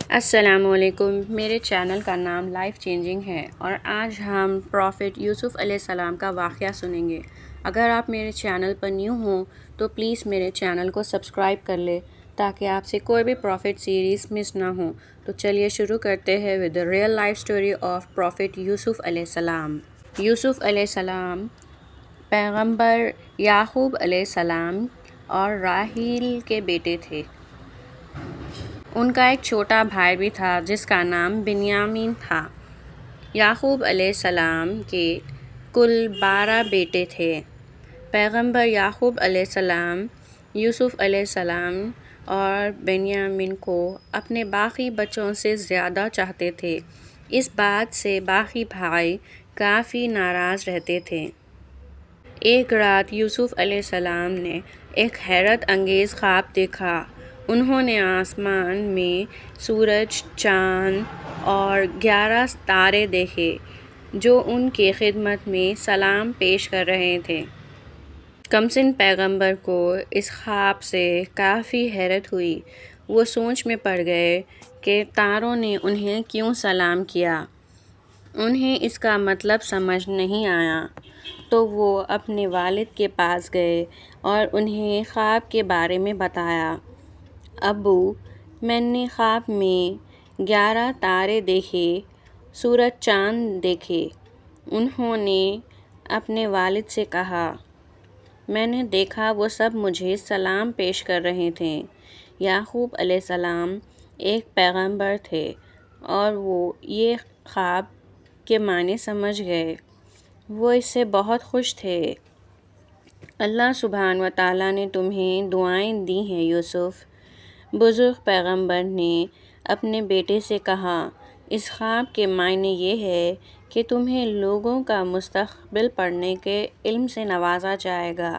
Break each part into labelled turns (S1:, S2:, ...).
S1: السلام علیکم، میرے چینل کا نام لائف چینجنگ ہے اور آج ہم پروفٹ یوسف علیہ السلام کا واقعہ سنیں گے۔ اگر آپ میرے چینل پر نیو ہوں تو پلیز میرے چینل کو سبسکرائب کر لیں تاکہ آپ سے کوئی بھی پروفٹ سیریز مس نہ ہوں۔ تو چلیے شروع کرتے ہیں with the real life story of prophet Yusuf علیہ السلام۔ یوسف علیہ السلام پیغمبر یعقوب علیہ السلام اور راحیل کے بیٹے تھے۔ ان کا ایک چھوٹا بھائی بھی تھا جس کا نام بنیامین تھا۔ یعقوب علیہ السلام کے کل 12 بیٹے تھے۔ پیغمبر یعقوب علیہ السلام یوسف علیہ السلام اور بنیامین کو اپنے باقی بچوں سے زیادہ چاہتے تھے۔ اس بات سے باقی بھائی کافی ناراض رہتے تھے۔ ایک رات یوسف علیہ السلام نے ایک حیرت انگیز خواب دیکھا۔ انہوں نے آسمان میں سورج، چاند اور 11 تارے دیکھے جو ان کی خدمت میں سلام پیش کر رہے تھے۔ کمسن پیغمبر کو اس خواب سے کافی حیرت ہوئی۔ وہ سوچ میں پڑ گئے کہ تاروں نے انہیں کیوں سلام کیا۔ انہیں اس کا مطلب سمجھ نہیں آیا تو وہ اپنے والد کے پاس گئے اور انہیں خواب کے بارے میں بتایا۔ ابو، میں نے خواب میں 11 تارے دیکھے، سورج، چاند دیکھے۔ انہوں نے اپنے والد سے کہا، میں نے دیکھا وہ سب مجھے سلام پیش کر رہے تھے۔ یعقوب علیہ السلام ایک پیغمبر تھے اور وہ یہ خواب کے معنی سمجھ گئے۔ وہ اس سے بہت خوش تھے۔ اللہ سبحانہ و تعالیٰ نے تمہیں دعائیں دی ہیں یوسف۔ بزرگ پیغمبر نے اپنے بیٹے سے کہا، اس خواب کے معنی یہ ہے کہ تمہیں لوگوں کا مستقبل پڑھنے کے علم سے نوازا جائے گا۔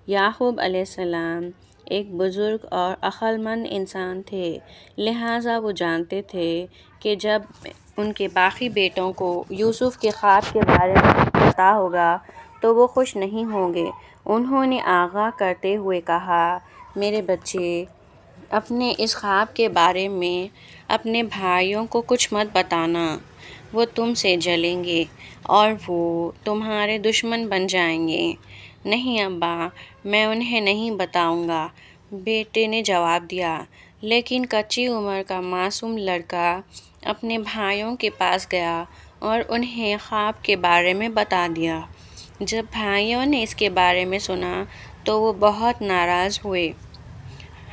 S1: یعقوب علیہ السلام ایک بزرگ اور عقل مند انسان تھے، لہٰذا وہ جانتے تھے کہ جب ان کے باقی بیٹوں کو یوسف کے خواب کے بارے میں پتہ ہوگا تو وہ خوش نہیں ہوں گے۔ انہوں نے آگاہ کرتے ہوئے کہا، میرے بچے، اپنے اس خواب کے بارے میں اپنے بھائیوں کو کچھ مت بتانا، وہ تم سے جلیں گے اور وہ تمہارے دشمن بن جائیں گے۔ نہیں ابا، میں انہیں نہیں بتاؤں گا، بیٹے نے جواب دیا۔ لیکن کچی عمر کا معصوم لڑکا اپنے بھائیوں کے پاس گیا اور انہیں خواب کے بارے میں بتا دیا۔ جب بھائیوں نے اس کے بارے میں سنا تو وہ بہت ناراض ہوئے۔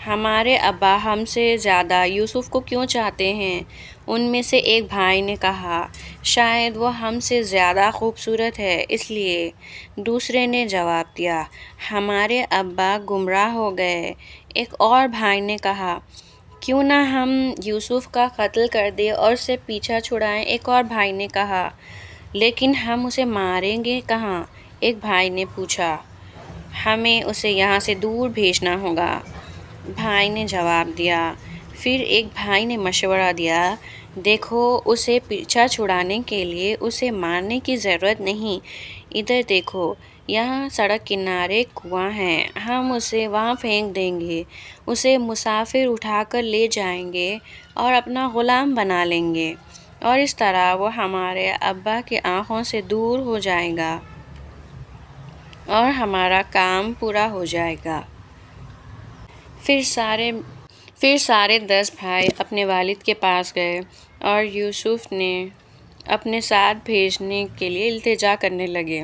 S1: ہمارے ابا ہم سے زیادہ یوسف کو کیوں چاہتے ہیں؟ ان میں سے ایک بھائی نے کہا، شاید وہ ہم سے زیادہ خوبصورت ہے اس لیے۔ دوسرے نے جواب دیا، ہمارے ابا گمراہ ہو گئے۔ ایک اور بھائی نے کہا، کیوں نہ ہم یوسف کا قتل کر دیں اور اس سے پیچھا چھڑائیں۔ ایک اور بھائی نے کہا، لیکن ہم اسے ماریں گے کہاں؟ ایک بھائی نے پوچھا، ہمیں اسے یہاں سے دور بھیجنا ہوگا۔ بھائی نے جواب دیا۔ پھر ایک بھائی نے مشورہ دیا، دیکھو، اسے پیچھا چھڑانے کے لیے اسے مارنے کی ضرورت نہیں۔ ادھر دیکھو، یہاں سڑک کنارے ایک کنواں ہے، ہم اسے وہاں پھینک دیں گے، اسے مسافر اٹھا کر لے جائیں گے اور اپنا غلام بنا لیں گے، اور اس طرح وہ ہمارے ابا کی آنکھوں سے دور ہو جائے گا اور ہمارا کام پورا ہو جائے گا۔ پھر سارے 10 بھائی اپنے والد کے پاس گئے اور یوسف نے اپنے ساتھ بھیجنے کے لیے التجا کرنے لگے۔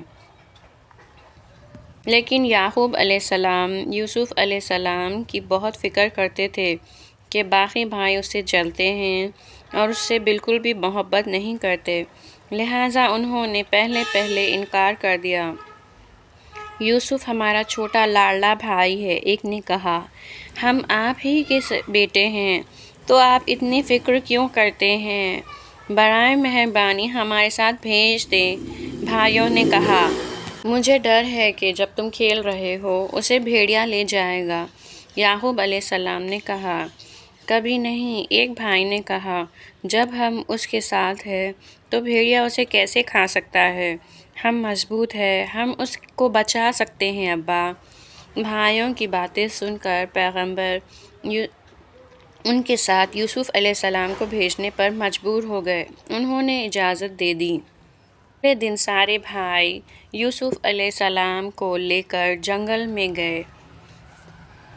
S1: لیکن یعقوب علیہ السلام یوسف علیہ السلام کی بہت فکر کرتے تھے کہ باقی بھائی اس سے جلتے ہیں اور اس سے بالکل بھی محبت نہیں کرتے، لہٰذا انہوں نے پہلے انکار کر دیا۔ یوسف ہمارا چھوٹا لاڈلا بھائی ہے، ایک نے کہا، ہم آپ ہی کے بیٹے ہیں تو آپ اتنی فکر کیوں کرتے ہیں؟ برائے مہربانی ہمارے ساتھ بھیج دیں۔ بھائیوں نے کہا، مجھے ڈر ہے کہ جب تم کھیل رہے ہو اسے بھیڑیا لے جائے گا۔ یعقوب علیہ السلام نے کہا، کبھی نہیں۔ ایک بھائی نے کہا، جب ہم اس کے ساتھ ہیں تو بھیڑیا اسے کیسے کھا سکتا ہے؟ ہم مضبوط ہیں، ہم اس کو بچا سکتے ہیں ابا۔ بھائیوں کی باتیں سن کر ان کے ساتھ یوسف علیہ السلام کو بھیجنے پر مجبور ہو گئے۔ انہوں نے اجازت دے دی۔ اگلے دن سارے بھائی یوسف علیہ السلام کو لے کر جنگل میں گئے۔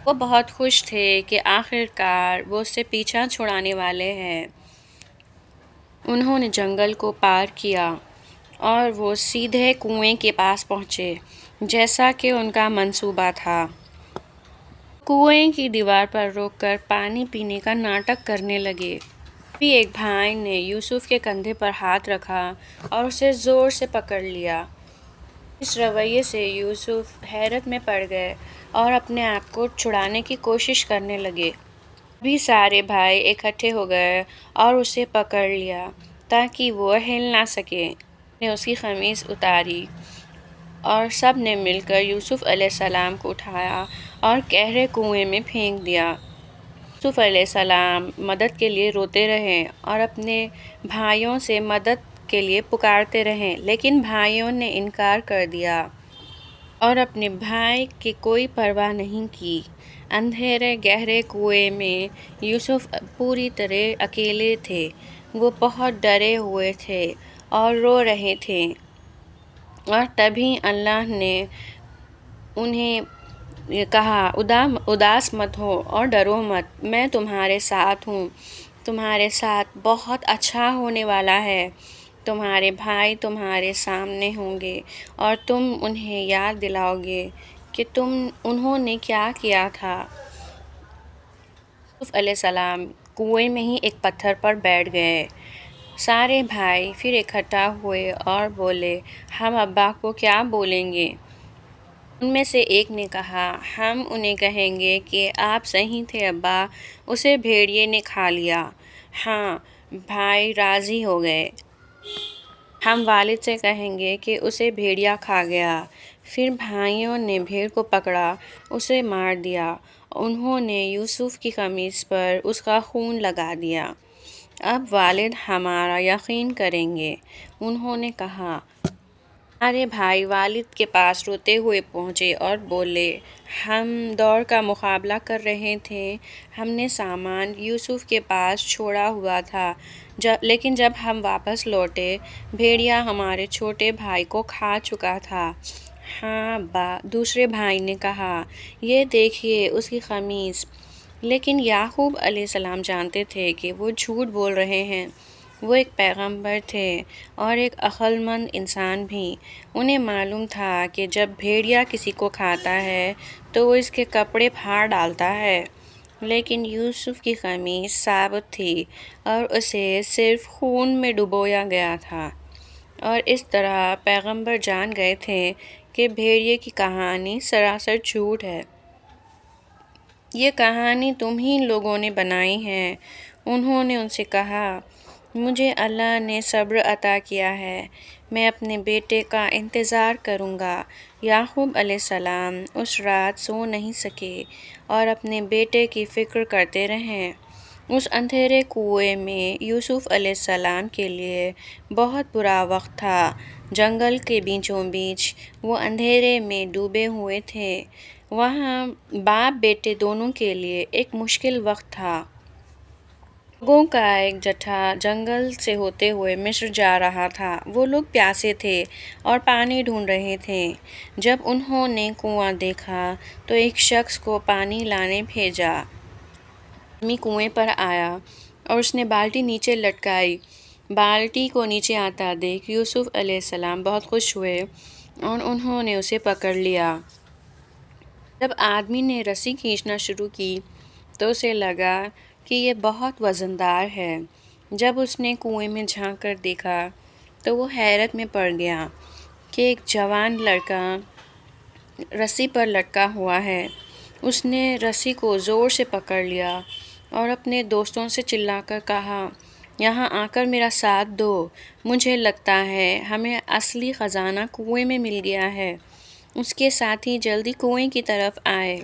S1: وہ بہت خوش تھے کہ آخر کار وہ اس سے پیچھا چھڑانے والے ہیں۔ انہوں نے جنگل کو پار کیا اور وہ سیدھے کنویں کے پاس پہنچے، جیسا کہ ان کا منصوبہ تھا۔ کنویں کی دیوار پر روک کر پانی پینے کا ناٹک کرنے لگے۔ تبھی ایک بھائی نے یوسف کے کندھے پر ہاتھ رکھا اور اسے زور سے پکڑ لیا۔ اس رویے سے یوسف حیرت میں پڑ گئے اور اپنے آپ کو چھڑانے کی کوشش کرنے لگے۔ تبھی سارے بھائی اکٹھے ہو گئے اور اسے پکڑ لیا تاکہ وہ ہل نہ سکے۔ نے اس کی قمیص اتاری اور سب نے مل کر یوسف علیہ السلام کو اٹھایا اور گہرے کنویں میں پھینک دیا۔ یوسف علیہ السلام مدد کے لیے روتے رہے اور اپنے بھائیوں سے مدد کے لیے پکارتے رہے، لیکن بھائیوں نے انکار کر دیا اور اپنے بھائی کی کوئی پرواہ نہیں کی۔ اندھیرے گہرے کنویں میں یوسف پوری طرح اکیلے تھے۔ وہ بہت ڈرے ہوئے تھے اور رو رہے تھے، اور تبھی اللہ نے انہیں کہا، اداس مت ہو اور ڈرو مت، میں تمہارے ساتھ ہوں، تمہارے ساتھ بہت اچھا ہونے والا ہے۔ تمہارے بھائی تمہارے سامنے ہوں گے اور تم انہیں یاد دلاؤ گے کہ انہوں نے کیا کیا تھا۔ یوسف علیہ السلام کنویں میں ہی ایک پتھر پر بیٹھ گئے۔ سارے بھائی پھر اکٹھا ہوئے اور بولے، ہم ابا کو کیا بولیں گے؟ ان میں سے ایک نے کہا، ہم انہیں کہیں گے کہ آپ صحیح تھے ابا، اسے بھیڑیے نے کھا لیا۔ ہاں، بھائی راضی ہو گئے۔ ہم والد سے کہیں گے کہ اسے بھیڑیا کھا گیا۔ پھر بھائیوں نے بھیڑ کو پکڑا، اسے مار دیا۔ انہوں نے یوسف کی قمیص پر اس کا خون لگا دیا۔ اب والد ہمارا یقین کریں گے۔ انہوں نے کہا۔ ہمارے بھائی والد کے پاس روتے ہوئے پہنچے اور بولے، ہم دوڑ کا مقابلہ کر رہے تھے، ہم نے سامان یوسف کے پاس چھوڑا ہوا تھا، لیکن جب ہم واپس لوٹے، بھیڑیا ہمارے چھوٹے بھائی کو کھا چکا تھا۔ ہاں ابا، دوسرے بھائی نے کہا، یہ دیکھیے اس کی قمیص۔ لیکن یعقوب علیہ السلام جانتے تھے کہ وہ جھوٹ بول رہے ہیں۔ وہ ایک پیغمبر تھے اور ایک عقل مند انسان بھی۔ انہیں معلوم تھا کہ جب بھیڑیا کسی کو کھاتا ہے تو وہ اس کے کپڑے پھاڑ ڈالتا ہے، لیکن یوسف کی قمیص ثابت تھی اور اسے صرف خون میں ڈبویا گیا تھا، اور اس طرح پیغمبر جان گئے تھے کہ بھیڑیے کی کہانی سراسر جھوٹ ہے۔ یہ کہانی تمہیں لوگوں نے بنائی ہے۔ انہوں نے ان سے کہا، مجھے اللہ نے صبر عطا کیا ہے، میں اپنے بیٹے کا انتظار کروں گا۔ یعقوب علیہ السلام اس رات سو نہیں سکے اور اپنے بیٹے کی فکر کرتے رہے۔ اس اندھیرے کنویں میں یوسف علیہ السلام کے لیے بہت برا وقت تھا۔ جنگل کے بیچوں بیچ وہ اندھیرے میں ڈوبے ہوئے تھے۔ وہاں باپ بیٹے دونوں کے لیے ایک مشکل وقت تھا۔ لوگوں کا ایک جتھا جنگل سے ہوتے ہوئے مصر جا رہا تھا۔ وہ لوگ پیاسے تھے اور پانی ڈھونڈ رہے تھے۔ جب انہوں نے کنواں دیکھا تو ایک شخص کو پانی لانے بھیجا۔ آدمی کنویں پر آیا اور اس نے بالٹی نیچے لٹکائی۔ بالٹی کو نیچے آتا دیکھ یوسف علیہ السلام بہت خوش ہوئے اور انہوں نے اسے پکڑ لیا۔ جب آدمی نے رسی کھینچنا شروع کی تو اسے لگا کہ یہ بہت وزندار ہے۔ جب اس نے کنویں میں جھانک کر دیکھا تو وہ حیرت میں پڑ گیا کہ ایک جوان لڑکا رسی پر لٹکا ہوا ہے۔ اس نے رسی کو زور سے پکڑ لیا اور اپنے دوستوں سے چلا کر کہا، یہاں آ کر میرا ساتھ دو، مجھے لگتا ہے ہمیں اصلی خزانہ کنویں میں مل گیا ہے۔ اس کے ساتھی جلدی کنویں کی طرف آئے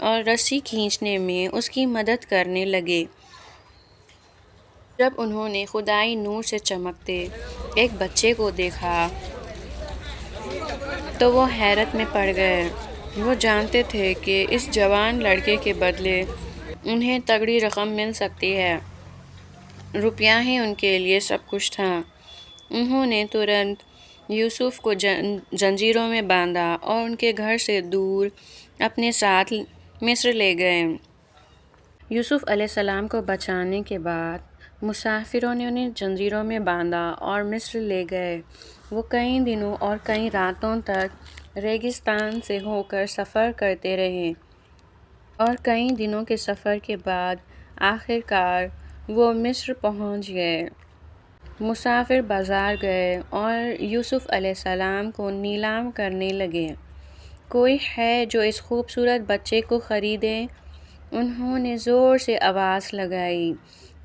S1: اور رسی کھینچنے میں اس کی مدد کرنے لگے۔ جب انہوں نے خدائی نور سے چمکتے ایک بچے کو دیکھا تو وہ حیرت میں پڑ گئے۔ وہ جانتے تھے کہ اس جوان لڑکے کے بدلے انہیں تگڑی رقم مل سکتی ہے۔ روپیہ ہی ان کے لیے سب کچھ تھا۔ انہوں نے ترنت یوسف کو زنجیروں میں باندھا اور ان کے گھر سے دور اپنے ساتھ مصر لے گئے۔ یوسف علیہ السلام کو بچانے کے بعد مسافروں نے انہیں زنجیروں میں باندھا اور مصر لے گئے۔ وہ کئی دنوں اور کئی راتوں تک ریگستان سے ہو کر سفر کرتے رہے اور کئی دنوں کے سفر کے بعد آخر کار وہ مصر پہنچ گئے۔ مسافر بازار گئے اور یوسف علیہ السلام کو نیلام کرنے لگے۔ کوئی ہے جو اس خوبصورت بچے کو خریدے؟ انہوں نے زور سے آواز لگائی۔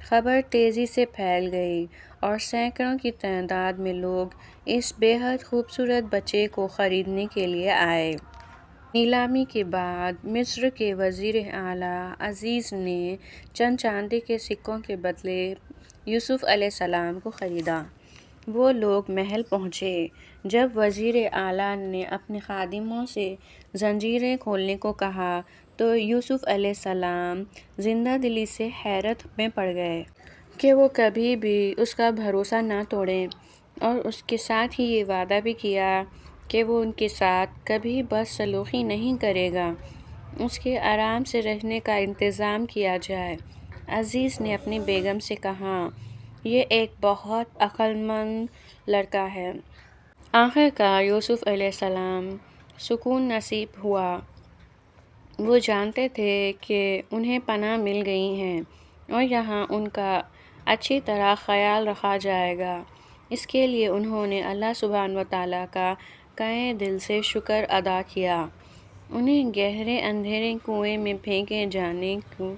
S1: خبر تیزی سے پھیل گئی اور سینکڑوں کی تعداد میں لوگ اس بے حد خوبصورت بچے کو خریدنے کے لیے آئے۔ نیلامی کے بعد مصر کے وزیر اعلیٰ عزیز نے چند چاندی کے سکوں کے بدلے یوسف علیہ السلام کو خریدا۔ وہ لوگ محل پہنچے۔ جب وزیر اعلیٰ نے اپنے خادموں سے زنجیریں کھولنے کو کہا تو یوسف علیہ السلام زندہ دلی سے حیرت میں پڑ گئے کہ وہ کبھی بھی اس کا بھروسہ نہ توڑیں، اور اس کے ساتھ ہی یہ وعدہ بھی کیا کہ وہ ان کے ساتھ کبھی بدسلوکی نہیں کرے گا۔ اس کے آرام سے رہنے کا انتظام کیا جائے۔ عزیز نے اپنی بیگم سے کہا، یہ ایک بہت عقل مند لڑکا ہے۔ آخر کار یوسف علیہ السلام سکون نصیب ہوا۔ وہ جانتے تھے کہ انہیں پناہ مل گئی ہے اور یہاں ان کا اچھی طرح خیال رکھا جائے گا۔ اس کے لیے انہوں نے اللہ سبحانہ وتعالیٰ کا تہہ دل سے شکر ادا کیا۔ انہیں گہرے اندھیرے کنویں میں پھینکے جانے کو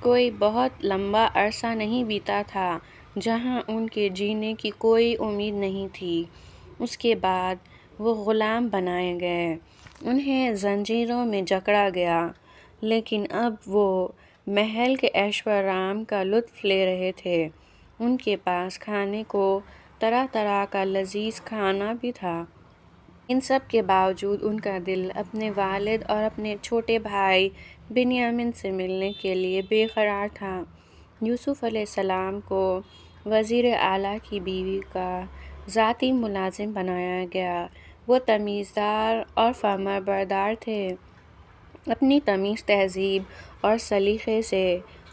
S1: کوئی بہت لمبا عرصہ نہیں بیتا تھا جہاں ان کے جینے کی کوئی امید نہیں تھی۔ اس کے بعد وہ غلام بنائے گئے، انہیں زنجیروں میں جکڑا گیا، لیکن اب وہ محل کے عیش و آرام کا لطف لے رہے تھے۔ ان کے پاس کھانے کو طرح طرح کا لذیذ کھانا بھی تھا۔ ان سب کے باوجود ان کا دل اپنے والد اور اپنے چھوٹے بھائی بنیامین سے ملنے کے لیے بے قرار تھا۔ یوسف علیہ السلام کو وزیر اعلیٰ کی بیوی کا ذاتی ملازم بنایا گیا۔ وہ تمیزدار اور فرمانبردار تھے۔ اپنی تمیز، تہذیب اور سلیقے سے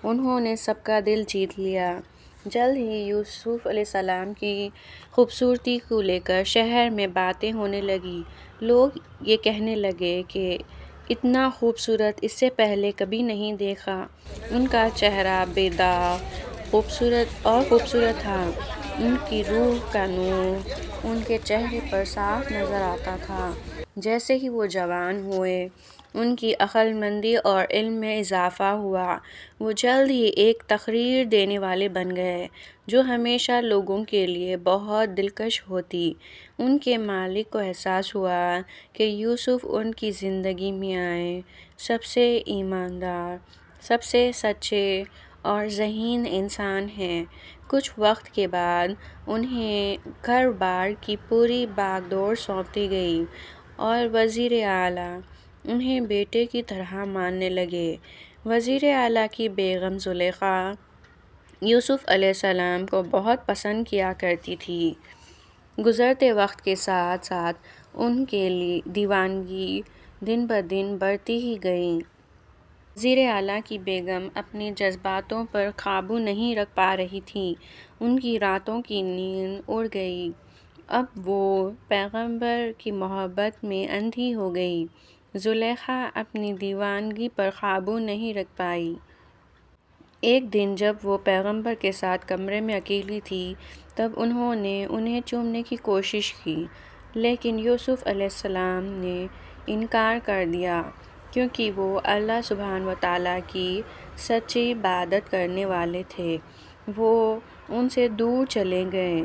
S1: انہوں نے سب کا دل جیت لیا۔ جلد ہی یوسف علیہ السلام کی خوبصورتی کو لے کر شہر میں باتیں ہونے لگیں۔ لوگ یہ کہنے لگے کہ اتنا خوبصورت اس سے پہلے کبھی نہیں دیکھا۔ ان کا چہرہ بے داغ، خوبصورت تھا۔ ان کی روح کا نور ان کے چہرے پر صاف نظر آتا تھا۔ جیسے ہی وہ جوان ہوئے، ان کی عقل مندی اور علم میں اضافہ ہوا۔ وہ جلد ہی ایک تقریر دینے والے بن گئے جو ہمیشہ لوگوں کے لیے بہت دلکش ہوتی۔ ان کے مالک کو احساس ہوا کہ یوسف ان کی زندگی میں آئے سب سے ایماندار، سب سے سچے اور ذہین انسان ہیں۔ کچھ وقت کے بعد انہیں گھر بار کی پوری باغ دوڑ سونپ دی گئی اور وزیر اعلیٰ انہیں بیٹے کی طرح ماننے لگے۔ وزیر اعلیٰ کی بیگم زلیخا یوسف علیہ السلام کو بہت پسند کیا کرتی تھی۔ گزرتے وقت کے ساتھ ساتھ ان کی دیوانگی دن بدن بڑھتی ہی گئی۔ وزیر اعلیٰ کی بیگم اپنے جذباتوں پر قابو نہیں رکھ پا رہی تھیں۔ ان کی راتوں کی نیند اڑ گئی۔ اب وہ پیغمبر کی محبت میں اندھی ہو گئی۔ زلیخا اپنی دیوانگی پر قابو نہیں رکھ پائی۔ ایک دن جب وہ پیغمبر کے ساتھ کمرے میں اکیلی تھی، تب انہوں نے انہیں چومنے کی کوشش کی، لیکن یوسف علیہ السلام نے انکار کر دیا کیونکہ وہ اللہ سبحانہ وتعالیٰ کی سچی عبادت کرنے والے تھے۔ وہ ان سے دور چلے گئے۔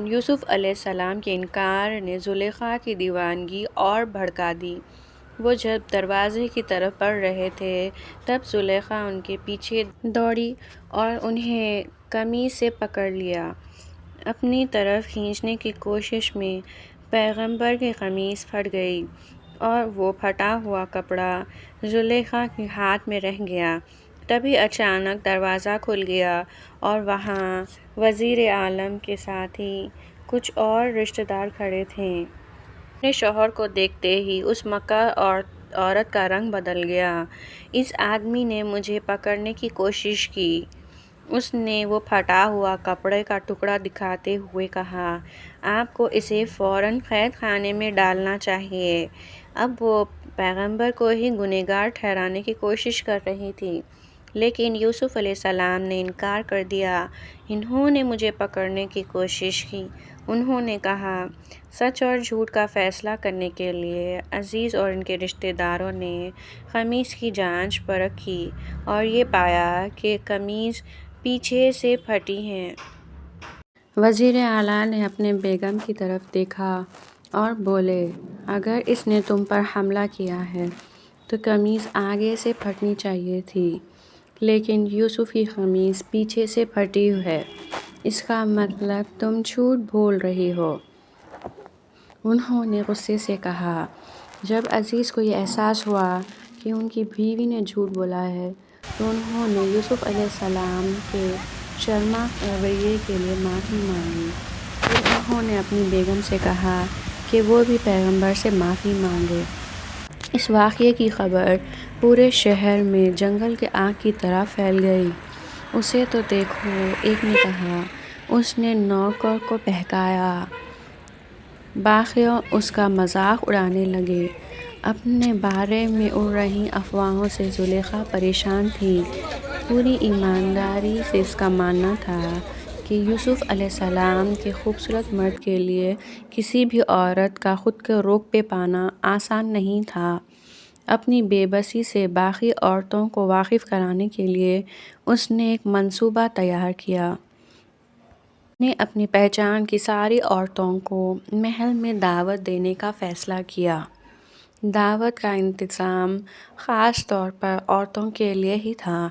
S1: یوسف علیہ السلام کے انکار نے زلیخا کی دیوانگی اور بھڑکا دی۔ وہ جب دروازے کی طرف بڑھ رہے تھے، تب زلیخا ان کے پیچھے دوڑی اور انہیں قمیص سے پکڑ لیا۔ اپنی طرف کھینچنے کی کوشش میں پیغمبر کی قمیص پھٹ گئی اور وہ پھٹا ہوا کپڑا زلیخا کے ہاتھ میں رہ گیا۔ تبھی اچانک دروازہ کھل گیا اور وہاں وزیر اعظم کے ساتھ ہی کچھ اور رشتہ دار کھڑے تھے۔ اپنے شوہر کو دیکھتے ہی اس مکار عورت کا رنگ بدل گیا۔ اس آدمی نے مجھے پکڑنے کی کوشش کی، اس نے وہ پھٹا ہوا کپڑے کا ٹکڑا دکھاتے ہوئے کہا، آپ کو اسے فوراً قید خانے میں ڈالنا چاہیے۔ اب وہ پیغمبر کو ہی گنہگار ٹھہرانے کی کوشش کر رہی تھی، لیکن یوسف علیہ السلام نے انکار کر دیا۔ انہوں نے مجھے پکڑنے کی کوشش کی۔ انہوں نے کہا، سچ اور جھوٹ کا فیصلہ کرنے کے لیے عزیز اور ان کے رشتہ داروں نے قمیص کی جانچ پرکھ کی اور یہ پایا کہ قمیص پیچھے سے پھٹی ہے۔ وزیر اعلیٰ نے اپنے بیگم کی طرف دیکھا اور بولے، اگر اس نے تم پر حملہ کیا ہے تو قمیص آگے سے پھٹنی چاہیے تھی، لیکن یوسف کی قمیص پیچھے سے پھٹی ہے، اس کا مطلب تم جھوٹ بول رہی ہو۔ انہوں نے غصے سے کہا۔ جب عزیز کو یہ احساس ہوا کہ ان کی بیوی نے جھوٹ بولا ہے تو انہوں نے یوسف علیہ السلام کے شرمناک رویے کے لیے معافی مانگی۔ پھر انہوں نے اپنی بیگم سے کہا کہ وہ بھی پیغمبر سے معافی مانگے۔ اس واقعے کی خبر پورے شہر میں جنگل کی آگ کی طرح پھیل گئی۔ اسے تو دیکھو، ایک نے کہا۔ اس نے نوکر کو بہکایا۔ باقی اس کا مذاق اڑانے لگے۔ اپنے بارے میں اڑ رہی افواہوں سے زلیخا پریشان تھی۔ پوری ایمانداری سے اس کا ماننا تھا کہ یوسف علیہ السلام کے خوبصورت مرد کے لیے کسی بھی عورت کا خود کو روک پہ پانا آسان نہیں تھا۔ اپنی بے بسی سے باقی عورتوں کو واقف کرانے کے لیے اس نے ایک منصوبہ تیار کیا۔ اس نے اپنی پہچان کی ساری عورتوں کو محل میں دعوت دینے کا فیصلہ کیا۔ دعوت کا انتظام خاص طور پر عورتوں کے لیے ہی تھا۔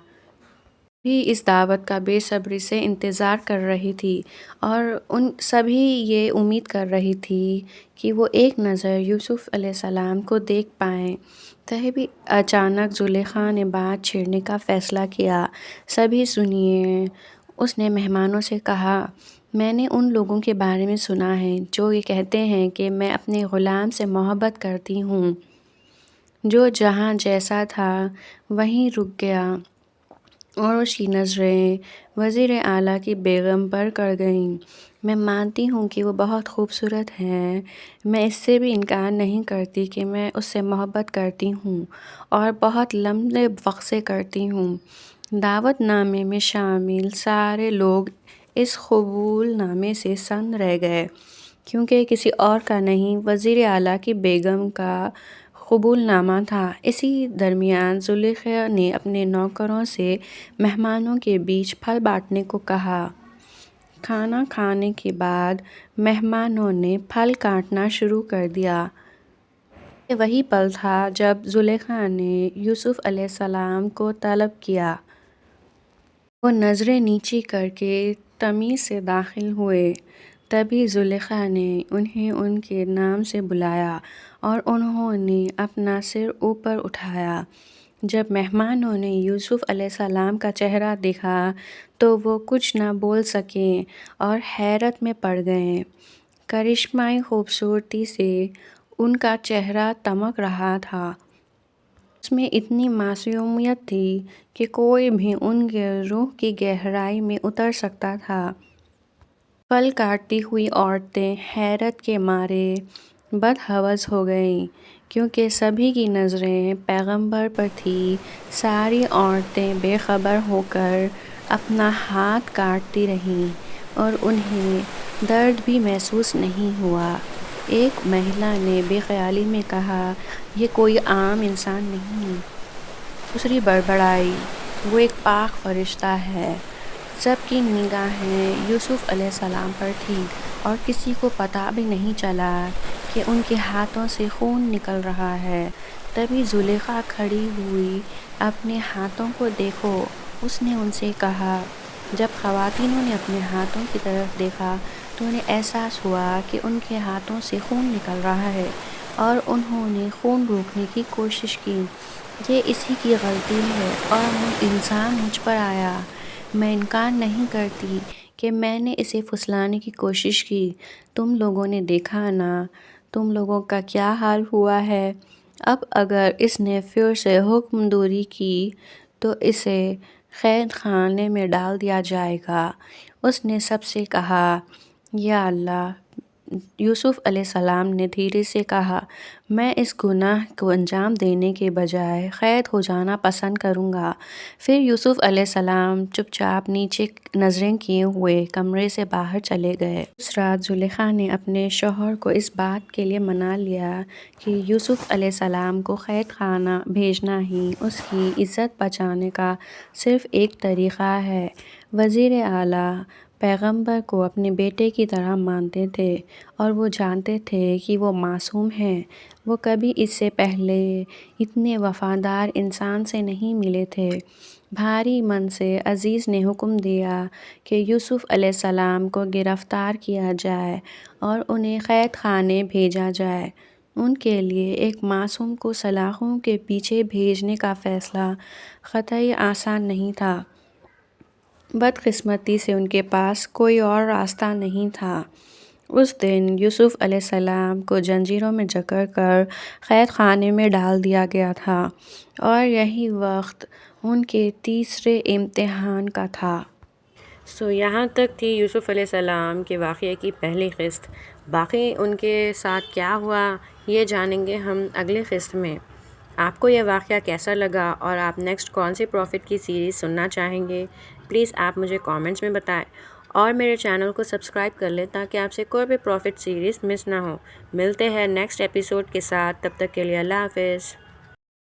S1: بھی اس دعوت کا بے صبری سے انتظار کر رہی تھی اور ان سبھی یہ امید کر رہی تھی کہ وہ ایک نظر یوسف علیہ السلام کو دیکھ پائیں۔ تبھی اچانک زلیخا نے بات چھیڑنے کا فیصلہ کیا۔ سبھی سنیے، اس نے مہمانوں سے کہا، میں نے ان لوگوں کے بارے میں سنا ہے جو یہ کہتے ہیں کہ میں اپنے غلام سے محبت کرتی ہوں، جو جہاں جیسا تھا وہیں رک گیا، اور اس کی نظریں وزیر اعلیٰ کی بیگم پر گڑ گئیں۔ میں مانتی ہوں کہ وہ بہت خوبصورت ہے، میں اس سے بھی انکار نہیں کرتی کہ میں اس سے محبت کرتی ہوں اور بہت لمبے وقت سے کرتی ہوں۔ دعوت نامے میں شامل سارے لوگ اس قبول نامے سے سن رہ گئے، کیونکہ کسی اور کا نہیں، وزیر اعلیٰ کی بیگم کا قبول نامہ تھا۔ اسی درمیان زلیخا نے اپنے نوکروں سے مہمانوں کے بیچ پھل بانٹنے کو کہا۔ کھانا کھانے کے بعد مہمانوں نے پھل کاٹنا شروع کر دیا۔ یہ وہی پل تھا جب زلیخا نے یوسف علیہ السلام کو طلب کیا۔ وہ نظریں نیچی کر کے تمیز سے داخل ہوئے۔ تبھی زلیخا نے انہیں ان کے نام سے بلایا اور انہوں نے اپنا سر اوپر اٹھایا۔ جب مہمانوں نے یوسف علیہ السلام کا چہرہ دیکھا تو وہ کچھ نہ بول سکے اور حیرت میں پڑ گئے۔ کرشمائی خوبصورتی سے ان کا چہرہ دمک رہا تھا۔ اس میں اتنی معصومیت تھی کہ کوئی بھی ان کے روح کی گہرائی میں اتر سکتا تھا۔ پھل کاٹتی ہوئی عورتیں حیرت کے مارے بدحواس ہو گئیں، کیونکہ سبھی کی نظریں پیغمبر پر تھیں۔ ساری عورتیں بے خبر ہو کر اپنا ہاتھ کاٹتی رہیں اور انہیں درد بھی محسوس نہیں ہوا۔ ایک مہیلا نے بے خیالی میں کہا، یہ کوئی عام انسان نہیں۔ دوسری بڑبڑائی، وہ ایک پاک فرشتہ ہے۔ سب کی نگاہیں یوسف علیہ السلام پر تھیں اور کسی کو پتہ بھی نہیں چلا کہ ان کے ہاتھوں سے خون نکل رہا ہے۔ تبھی زلیخا کھڑی ہوئی، اپنے ہاتھوں کو دیکھو، اس نے ان سے کہا۔ جب خواتینوں نے اپنے ہاتھوں کی طرف دیکھا تو انہیں احساس ہوا کہ ان کے ہاتھوں سے خون نکل رہا ہے اور انہوں نے خون روکنے کی کوشش کی، یہ اسی کی غلطی ہے اور الزام مجھ پر آیا۔ میں انکار نہیں کرتی کہ میں نے اسے پھسلانے کی کوشش کی۔ تم لوگوں نے دیکھا نا، تم لوگوں کا کیا حال ہوا ہے۔ اب اگر اس نے پھر سے حکم دوری کی تو اسے قید خانے میں ڈال دیا جائے گا۔ اس نے سب سے کہا، یا اللہ۔ یوسف علیہ السلام نے دھیرے سے کہا، میں اس گناہ کو انجام دینے کے بجائے قید ہو جانا پسند کروں گا۔ پھر یوسف علیہ السلام چپ چاپ نیچے نظریں کیے ہوئے کمرے سے باہر چلے گئے۔ اس رات زلیخا نے اپنے شوہر کو اس بات کے لیے منا لیا کہ یوسف علیہ السلام کو قید خانہ بھیجنا ہی اس کی عزت بچانے کا صرف ایک طریقہ ہے۔ وزیر اعلیٰ پیغمبر کو اپنے بیٹے کی طرح مانتے تھے اور وہ جانتے تھے کہ وہ معصوم ہیں۔ وہ کبھی اس سے پہلے اتنے وفادار انسان سے نہیں ملے تھے۔ بھاری من سے عزیز نے حکم دیا کہ یوسف علیہ السلام کو گرفتار کیا جائے اور انہیں قید خانے بھیجا جائے۔ ان کے لیے ایک معصوم کو سلاخوں کے پیچھے بھیجنے کا فیصلہ قطعی آسان نہیں تھا۔ بدقسمتی سے ان کے پاس کوئی اور راستہ نہیں تھا۔ اس دن یوسف علیہ السلام کو زنجیروں میں جکڑ کر قید خانے میں ڈال دیا گیا تھا اور یہی وقت ان کے تیسرے امتحان کا تھا۔ یہاں تک تھی یوسف علیہ السلام کے واقعے کی پہلی قسط۔ باقی ان کے ساتھ کیا ہوا یہ جانیں گے ہم اگلی قسط میں۔ آپ کو یہ واقعہ کیسا لگا اور آپ نیکسٹ کون سی پروفٹ کی سیریز سننا چاہیں گے، پلیز آپ مجھے کامنٹس میں بتائیں اور میرے چینل کو سبسکرائب کر لیں تاکہ آپ سے کوئی بھی پروفٹ سیریز مس نہ ہو۔ ملتے ہیں نیکسٹ ایپیسوڈ کے ساتھ، تب تک کے لیے اللہ حافظ۔